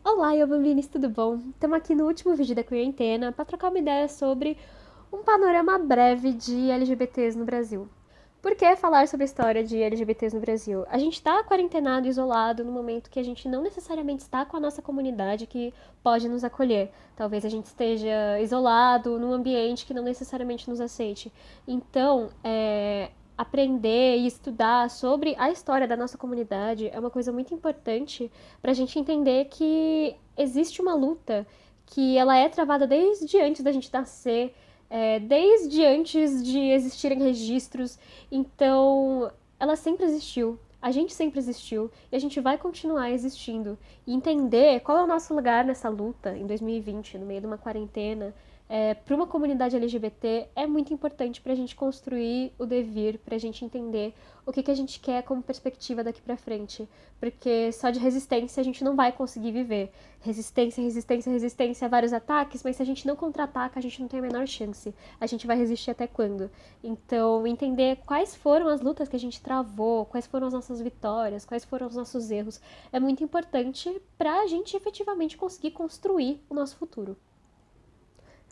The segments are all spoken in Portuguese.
Olá, Yobambinis, tudo bom? Estamos aqui no último vídeo da quarentena para trocar uma ideia sobre um panorama breve de LGBTs no Brasil. Por que falar sobre a história de LGBTs no Brasil? A gente está quarentenado, isolado, no momento que a gente não necessariamente está com a nossa comunidade que pode nos acolher. Talvez a gente esteja isolado num ambiente que não necessariamente nos aceite. Então, aprender e estudar sobre a história da nossa comunidade é uma coisa muito importante para a gente entender que existe uma luta que ela é travada desde antes da gente nascer, desde antes de existirem registros. Então, ela sempre existiu. A gente sempre existiu e a gente vai continuar existindo. E entender qual é o nosso lugar nessa luta em 2020, no meio de uma quarentena, para uma comunidade LGBT é muito importante para a gente construir o devir, para a gente entender o que a gente quer como perspectiva daqui para frente. Porque só de resistência a gente não vai conseguir viver. Resistência, resistência, resistência a vários ataques, mas se a gente não contra-ataca, a gente não tem a menor chance. A gente vai resistir até quando? Então, entender quais foram as lutas que a gente travou, quais foram as nossas vitórias, quais foram os nossos erros, é muito importante para a gente efetivamente conseguir construir o nosso futuro.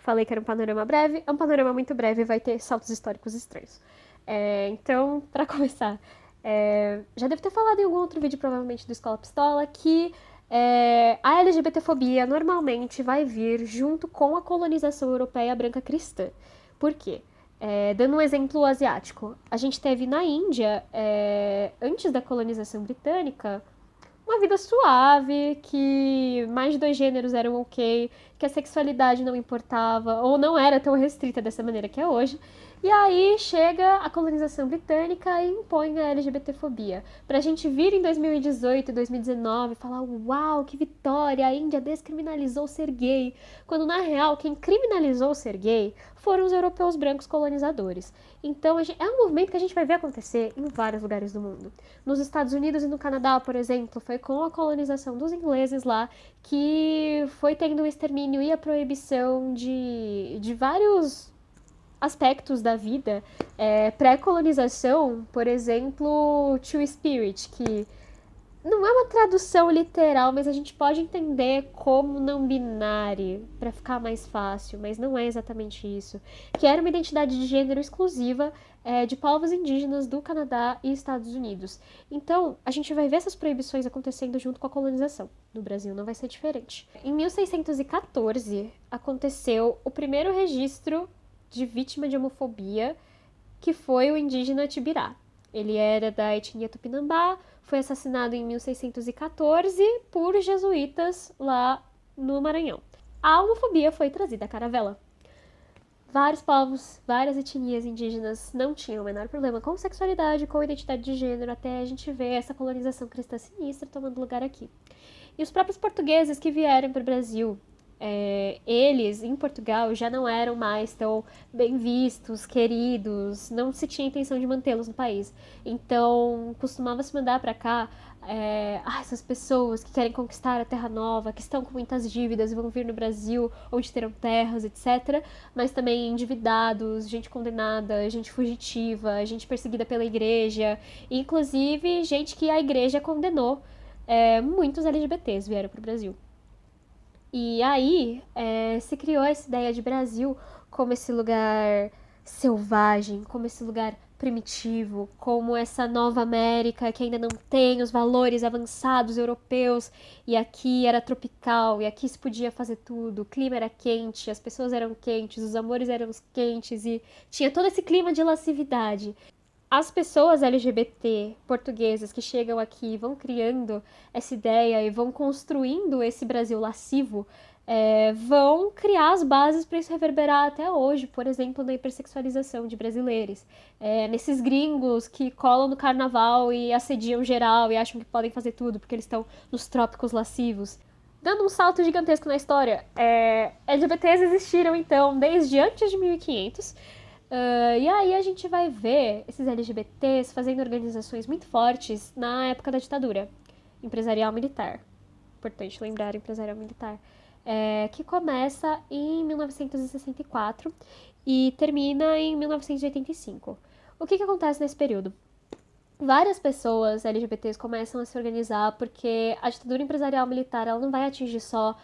Falei que era um panorama breve, é um panorama muito breve e vai ter saltos históricos estranhos. Então, para começar, já devo ter falado em algum outro vídeo, provavelmente do Escola Pistola, que a LGBTfobia normalmente vai vir junto com a colonização europeia branca cristã. Por quê? Dando um exemplo asiático, a gente teve na Índia, antes da colonização britânica, uma vida suave, que mais de dois gêneros eram ok, que a sexualidade não importava, ou não era tão restrita dessa maneira que é hoje. E aí chega a colonização britânica e impõe a LGBTfobia. Pra gente vir em 2018 e 2019 e falar, uau, que vitória, a Índia descriminalizou ser gay, quando na real quem criminalizou ser gay foram os europeus brancos colonizadores. Então é um movimento que a gente vai ver acontecer em vários lugares do mundo. Nos Estados Unidos e no Canadá, por exemplo, foi com a colonização dos ingleses lá que foi tendo o extermínio e a proibição de vários aspectos da vida. Pré-colonização, por exemplo, Two Spirit, que não é uma tradução literal, mas a gente pode entender como não binário, para ficar mais fácil, mas não é exatamente isso. Que era uma identidade de gênero exclusiva de povos indígenas do Canadá e Estados Unidos. Então, a gente vai ver essas proibições acontecendo junto com a colonização. No Brasil não vai ser diferente. Em 1614, aconteceu o primeiro registro de vítima de homofobia, que foi o indígena Tibirá. Ele era da etnia Tupinambá, foi assassinado em 1614 por jesuítas lá no Maranhão. A homofobia foi trazida à caravela. Vários povos, várias etnias indígenas não tinham o menor problema com sexualidade, com identidade de gênero, até a gente ver essa colonização cristã sinistra tomando lugar aqui. E os próprios portugueses que vieram para o Brasil, eles, em Portugal, já não eram mais tão bem vistos, queridos, não se tinha intenção de mantê-los no país. Então, costumava se mandar para cá essas pessoas que querem conquistar a terra nova, que estão com muitas dívidas e vão vir no Brasil, onde terão terras, etc. Mas também endividados, gente condenada, gente fugitiva, gente perseguida pela igreja, inclusive gente que a igreja condenou. Muitos LGBTs vieram para o Brasil. E aí se criou essa ideia de Brasil como esse lugar selvagem, como esse lugar primitivo, como essa nova América que ainda não tem os valores avançados europeus, e aqui era tropical, e aqui se podia fazer tudo, o clima era quente, as pessoas eram quentes, os amores eram quentes, e tinha todo esse clima de lascividade. As pessoas LGBT portuguesas que chegam aqui vão criando essa ideia e vão construindo esse Brasil lascivo, vão criar as bases para isso reverberar até hoje, por exemplo, na hipersexualização de brasileiros. Nesses gringos que colam no carnaval e assediam geral e acham que podem fazer tudo porque eles estão nos trópicos lascivos. Dando um salto gigantesco na história, LGBTs existiram então desde antes de 1500. E aí a gente vai ver esses LGBTs fazendo organizações muito fortes na época da ditadura empresarial militar. Importante lembrar, empresarial militar. Que começa em 1964 e termina em 1985. O que acontece nesse período? várias pessoas LGBTs começam a se organizar porque a ditadura empresarial militar ela não vai atingir só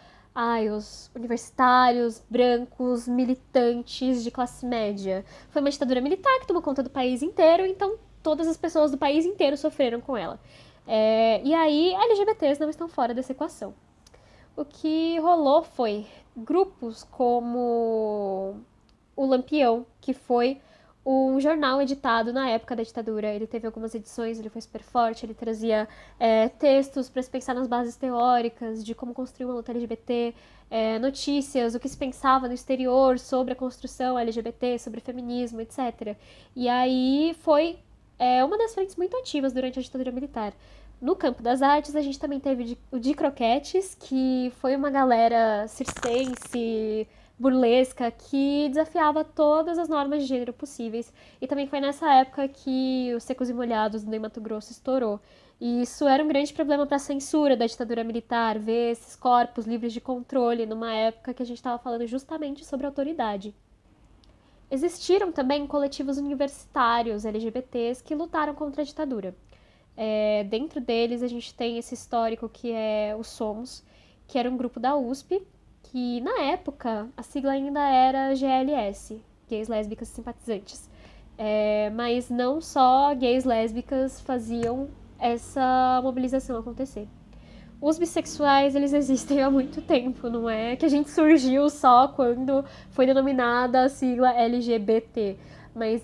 os universitários, brancos, militantes de classe média. Foi uma ditadura militar que tomou conta do país inteiro, então todas as pessoas do país inteiro sofreram com ela. E aí, LGBTs não estão fora dessa equação. O que rolou foi grupos como o Lampião, que foi um jornal editado na época da ditadura. Ele teve algumas edições, ele foi super forte, ele trazia textos para se pensar nas bases teóricas de como construir uma luta LGBT, notícias, o que se pensava no exterior sobre a construção LGBT, sobre feminismo, etc. E aí foi uma das frentes muito ativas durante a ditadura militar. No campo das artes, a gente também teve o de croquetes, que foi uma galera circense, burlesca, que desafiava todas as normas de gênero possíveis. E também foi nessa época que os Secos e Molhados do Mato Grosso estourou. E isso era um grande problema para a censura da ditadura militar, ver esses corpos livres de controle numa época que a gente estava falando justamente sobre autoridade. Existiram também coletivos universitários LGBTs que lutaram contra a ditadura. Dentro deles a gente tem esse histórico que é o Somos, que era um grupo da USP, que na época a sigla ainda era GLS, Gays, Lésbicas e Simpatizantes. Mas não só gays lésbicas faziam essa mobilização acontecer. Os bissexuais, eles existem há muito tempo, não é que a gente surgiu só quando foi denominada a sigla LGBT. Mas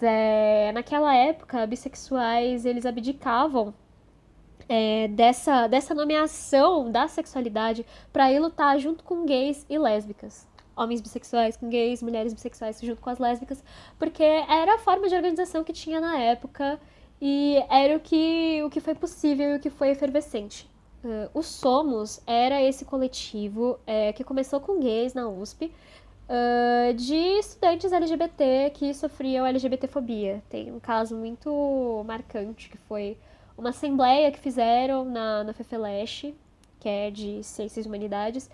naquela época, bissexuais, eles abdicavam dessa nomeação da sexualidade para ir lutar junto com gays e lésbicas. Homens bissexuais com gays, mulheres bissexuais junto com as lésbicas, porque era a forma de organização que tinha na época e era o que foi possível e o que foi efervescente. O Somos era esse coletivo que começou com gays na USP, de estudantes LGBT que sofriam LGBTfobia. Tem um caso muito marcante que foi uma assembleia que fizeram na FEFELESH, que é de Ciências e Humanidades,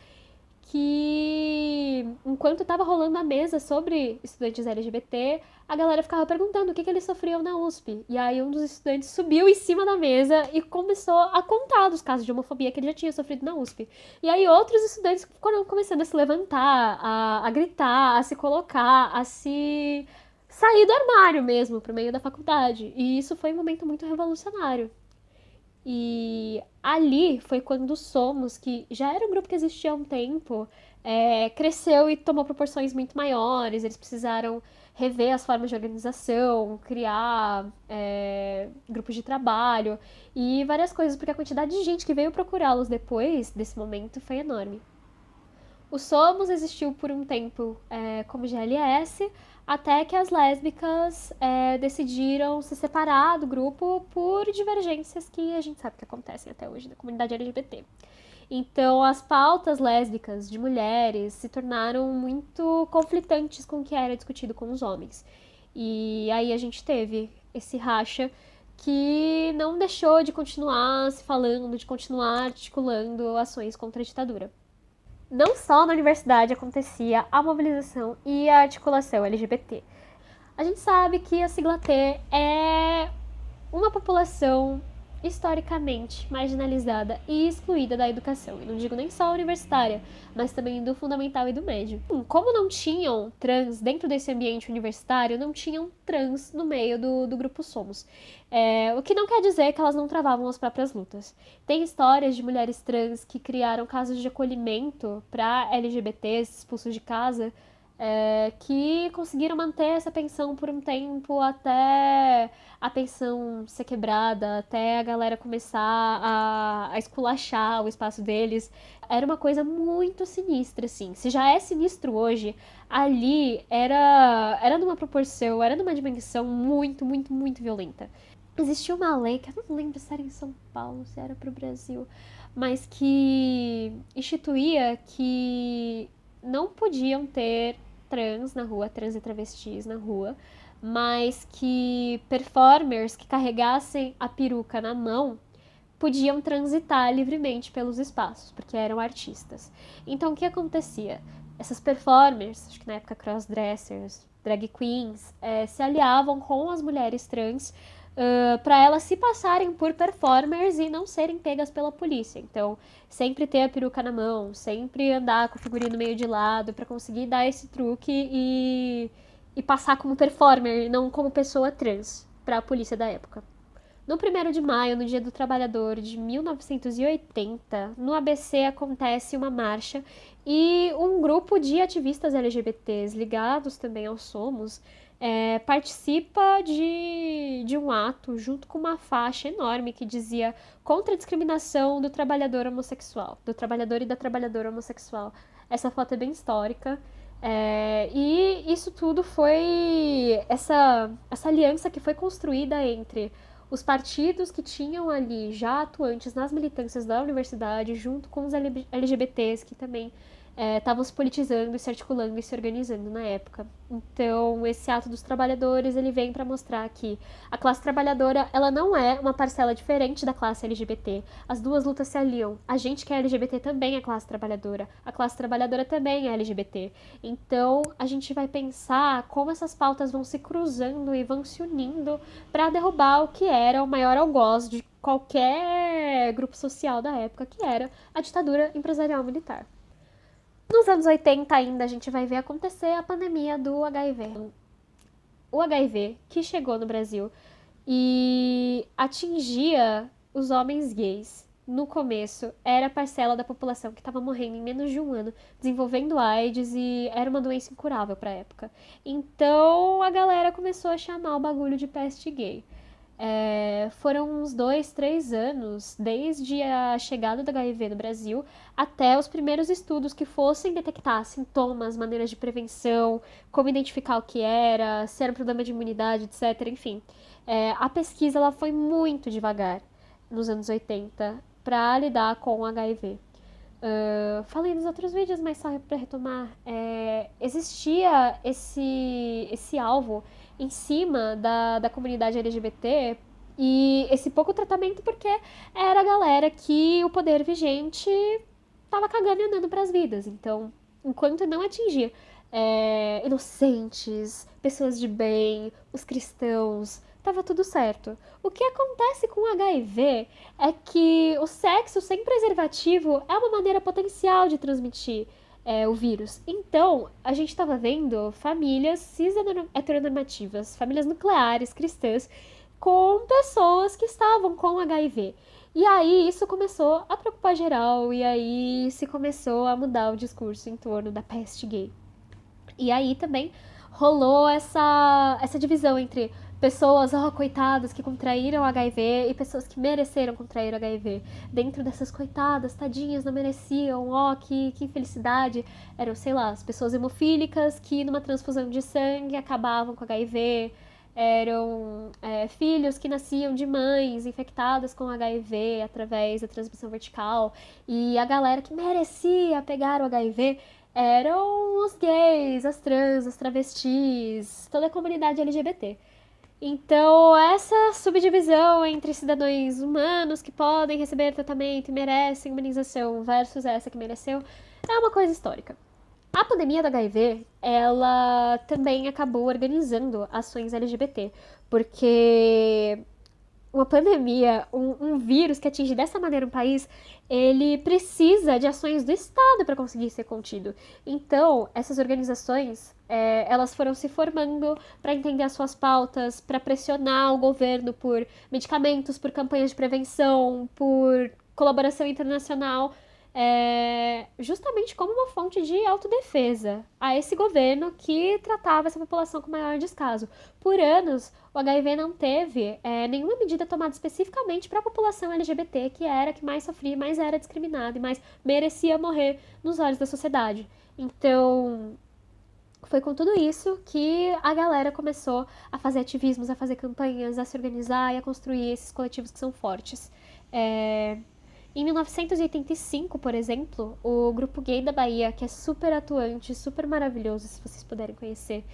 que enquanto estava rolando a mesa sobre estudantes LGBT, a galera ficava perguntando o que eles sofriam na USP. E aí um dos estudantes subiu em cima da mesa e começou a contar dos casos de homofobia que ele já tinha sofrido na USP. E aí outros estudantes foram começando a se levantar, a gritar, a se colocar, a se sair do armário mesmo, pro meio da faculdade. E isso foi um momento muito revolucionário. E ali foi quando o Somos, que já era um grupo que existia há um tempo, cresceu e tomou proporções muito maiores. Eles precisaram rever as formas de organização, criar grupos de trabalho e várias coisas, porque a quantidade de gente que veio procurá-los depois desse momento foi enorme. O Somos existiu por um tempo como GLS, até que as lésbicas decidiram se separar do grupo por divergências que a gente sabe que acontecem até hoje na comunidade LGBT. Então, as pautas lésbicas de mulheres se tornaram muito conflitantes com o que era discutido com os homens. E aí a gente teve esse racha que não deixou de continuar se falando, de continuar articulando ações contra a ditadura. Não só na universidade acontecia a mobilização e a articulação LGBT. A gente sabe que a sigla T é uma população historicamente marginalizada e excluída da educação. E não digo nem só universitária, mas também do fundamental e do médio. Como não tinham trans dentro desse ambiente universitário, não tinham trans no meio do grupo Somos. O que não quer dizer que elas não travavam as próprias lutas. Tem histórias de mulheres trans que criaram casos de acolhimento para LGBTs expulsos de casa, que conseguiram manter essa pensão por um tempo até a pensão ser quebrada, até a galera começar a esculachar o espaço deles. Era uma coisa muito sinistra, assim. Se já é sinistro hoje, ali era numa proporção, era numa dimensão muito, muito, muito violenta. Existia uma lei, que eu não lembro se era em São Paulo, se era pro Brasil, mas que instituía que não podiam ter trans na rua, trans e travestis na rua, mas que performers que carregassem a peruca na mão podiam transitar livremente pelos espaços, porque eram artistas. Então, o que acontecia? Essas performers, acho que na época crossdressers, drag queens, se aliavam com as mulheres trans para elas se passarem por performers e não serem pegas pela polícia. Então, sempre ter a peruca na mão, sempre andar com o figurino meio de lado para conseguir dar esse truque e passar como performer e não como pessoa trans para a polícia da época. No 1º de maio, no Dia do Trabalhador de 1980, no ABC acontece uma marcha e um grupo de ativistas LGBTs ligados também ao Somos participa de um ato junto com uma faixa enorme que dizia contra a discriminação do trabalhador homossexual, do trabalhador e da trabalhadora homossexual. Essa foto é bem histórica. E isso tudo foi essa aliança que foi construída entre os partidos que tinham ali já atuantes nas militâncias da universidade, junto com os LGBTs que também estavam se politizando, se articulando e se organizando na época. Então, esse ato dos trabalhadores, ele vem para mostrar que a classe trabalhadora, ela não é uma parcela diferente da classe LGBT. As duas lutas se aliam. A gente que é LGBT também é classe trabalhadora. A classe trabalhadora também é LGBT. Então, a gente vai pensar como essas pautas vão se cruzando e vão se unindo para derrubar o que era o maior algoz de qualquer grupo social da época, que era a ditadura empresarial militar. Nos anos 80 ainda a gente vai ver acontecer a pandemia do HIV. O HIV que chegou no Brasil e atingia os homens gays. No começo, era a parcela da população que estava morrendo em menos de um ano, desenvolvendo AIDS e era uma doença incurável para a época. Então a galera começou a chamar o bagulho de peste gay. Foram uns 2, 3 anos, desde a chegada do HIV no Brasil, até os primeiros estudos que fossem detectar sintomas, maneiras de prevenção, como identificar o que era, se era um problema de imunidade, etc. Enfim, a pesquisa ela foi muito devagar nos anos 80 para lidar com o HIV. Falei nos outros vídeos, mas só para retomar, existia esse alvo em cima da comunidade LGBT e esse pouco tratamento porque era a galera que o poder vigente tava cagando e andando pras vidas. Então, enquanto não atingir inocentes, pessoas de bem, os cristãos, tava tudo certo. O que acontece com o HIV é que o sexo sem preservativo é uma maneira potencial de transmitir o vírus. Então, a gente estava vendo famílias cis-heteronormativas, famílias nucleares, cristãs, com pessoas que estavam com HIV. E aí isso começou a preocupar geral, e aí se começou a mudar o discurso em torno da peste gay. E aí também rolou essa divisão entre pessoas, coitadas, que contraíram HIV e pessoas que mereceram contrair HIV. Dentro dessas coitadas, tadinhas, não mereciam, que infelicidade. Eram, sei lá, as pessoas hemofílicas que numa transfusão de sangue acabavam com HIV. Eram filhos que nasciam de mães infectadas com HIV através da transmissão vertical. E a galera que merecia pegar o HIV eram os gays, as trans, as travestis, toda a comunidade LGBT. Então, essa subdivisão entre cidadãos humanos que podem receber tratamento e merecem imunização versus essa que mereceu é uma coisa histórica. A pandemia do HIV, ela também acabou organizando ações LGBT, porque uma pandemia, um vírus que atinge dessa maneira um país, ele precisa de ações do Estado para conseguir ser contido. Então, essas organizações, elas foram se formando para entender as suas pautas, para pressionar o governo por medicamentos, por campanhas de prevenção, por colaboração internacional, justamente como uma fonte de autodefesa a esse governo que tratava essa população com maior descaso. Por anos, o HIV não teve nenhuma medida tomada especificamente para a população LGBT, que era a que mais sofria, mais era discriminada e mais merecia morrer nos olhos da sociedade. Então, foi com tudo isso que a galera começou a fazer ativismos, a fazer campanhas, a se organizar e a construir esses coletivos que são fortes. Em 1985, por exemplo, o Grupo Gay da Bahia, que é super atuante, super maravilhoso, se vocês puderem conhecer,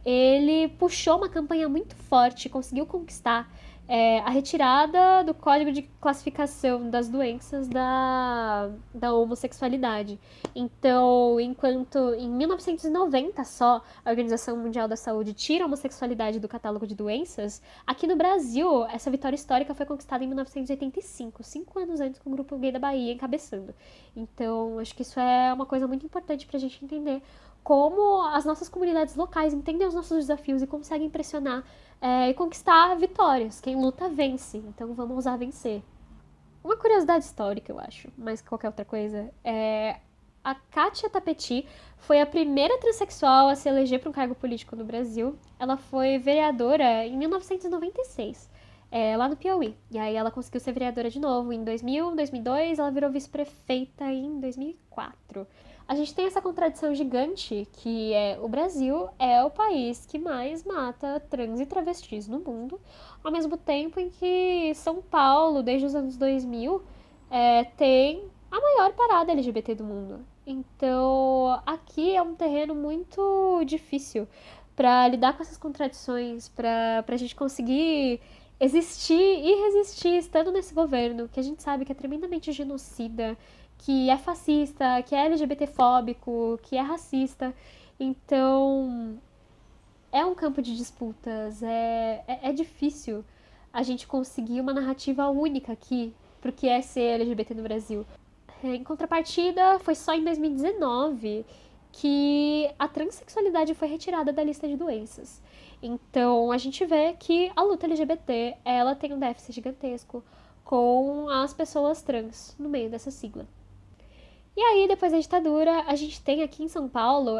ele puxou uma campanha muito forte, conseguiu conquistar a retirada do Código de Classificação das Doenças da homossexualidade. Então, enquanto em 1990 só a Organização Mundial da Saúde tira a homossexualidade do catálogo de doenças, aqui no Brasil, essa vitória histórica foi conquistada em 1985, 5 anos antes, com o Grupo Gay da Bahia encabeçando. Então, acho que isso é uma coisa muito importante pra gente entender como as nossas comunidades locais entendem os nossos desafios e conseguem pressionar e conquistar vitórias. Quem luta, vence. Então vamos ousar vencer. Uma curiosidade histórica, eu acho, mais que qualquer outra coisa, a Kátia Tapeti foi a primeira transexual a se eleger para um cargo político no Brasil. Ela foi vereadora em 1996, lá no Piauí. E aí ela conseguiu ser vereadora de novo em 2000, 2002, ela virou vice-prefeita em 2004. A gente tem essa contradição gigante que o Brasil é o país que mais mata trans e travestis no mundo, ao mesmo tempo em que São Paulo, desde os anos 2000, tem a maior parada LGBT do mundo. Então, aqui é um terreno muito difícil para lidar com essas contradições, para a gente conseguir existir e resistir estando nesse governo, que a gente sabe que é tremendamente genocida, que é fascista, que é LGBTfóbico, que é racista. Então, é um campo de disputas, é difícil a gente conseguir uma narrativa única aqui pro que é ser LGBT no Brasil. Em contrapartida, foi só em 2019 que a transexualidade foi retirada da lista de doenças. Então, a gente vê que a luta LGBT, ela tem um déficit gigantesco com as pessoas trans no meio dessa sigla. E aí, depois da ditadura, a gente tem aqui em São Paulo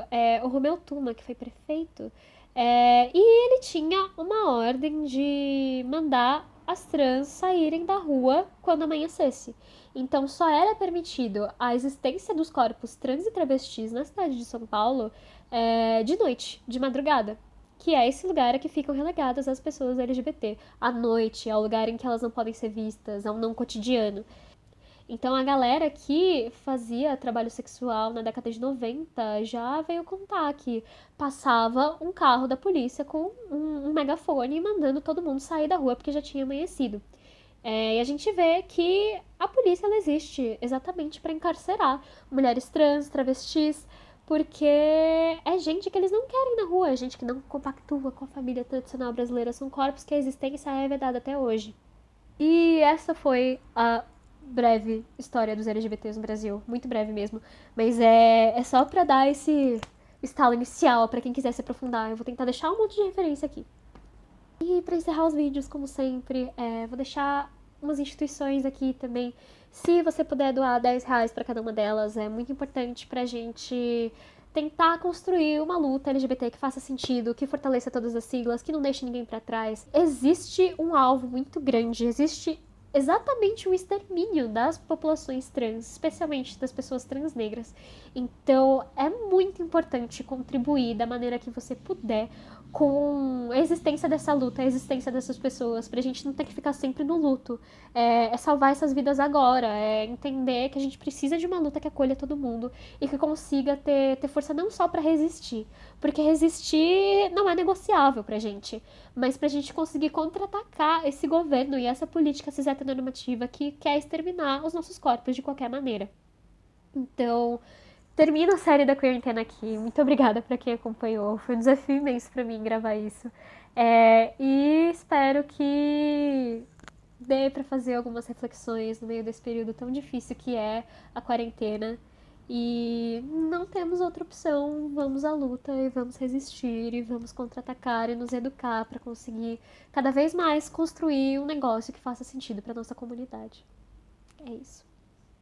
o Romeu Tuma, que foi prefeito, e ele tinha uma ordem de mandar as trans saírem da rua quando amanhecesse. Então, só era permitido a existência dos corpos trans e travestis na cidade de São Paulo de noite, de madrugada. Que é esse lugar a que ficam relegadas as pessoas LGBT. À noite, é o lugar em que elas não podem ser vistas, é um não cotidiano. Então a galera que fazia trabalho sexual na década de 90 já veio contar que passava um carro da polícia com um megafone mandando todo mundo sair da rua porque já tinha amanhecido. E a gente vê que a polícia ela existe exatamente para encarcerar mulheres trans, travestis, porque é gente que eles não querem na rua, é gente que não compactua com a família tradicional brasileira, são corpos que a existência é vedada até hoje. E essa foi a breve história dos LGBTs no Brasil, muito breve mesmo, mas é só pra dar esse estalo inicial pra quem quiser se aprofundar. Eu vou tentar deixar um monte de referência aqui. E pra encerrar os vídeos, como sempre, vou deixar umas instituições aqui também. Se você puder doar R$10 pra cada uma delas, é muito importante pra gente tentar construir uma luta LGBT que faça sentido, que fortaleça todas as siglas, que não deixe ninguém pra trás. Existe um alvo muito grande, existe exatamente o extermínio das populações trans, especialmente das pessoas trans negras. Então, é muito importante contribuir da maneira que você puder com a existência dessa luta, a existência dessas pessoas, pra gente não ter que ficar sempre no luto. É salvar essas vidas agora, é entender que a gente precisa de uma luta que acolha todo mundo e que consiga ter força não só pra resistir, porque resistir não é negociável pra gente, mas pra gente conseguir contra-atacar esse governo e essa política cis heteronormativa que quer exterminar os nossos corpos de qualquer maneira. Então, termino a série da Quarentena aqui. Muito obrigada pra quem acompanhou. Foi um desafio imenso pra mim gravar isso. E espero que dê pra fazer algumas reflexões no meio desse período tão difícil que é a quarentena. E não temos outra opção, vamos à luta e vamos resistir e vamos contra-atacar e nos educar para conseguir cada vez mais construir um negócio que faça sentido para nossa comunidade. É isso.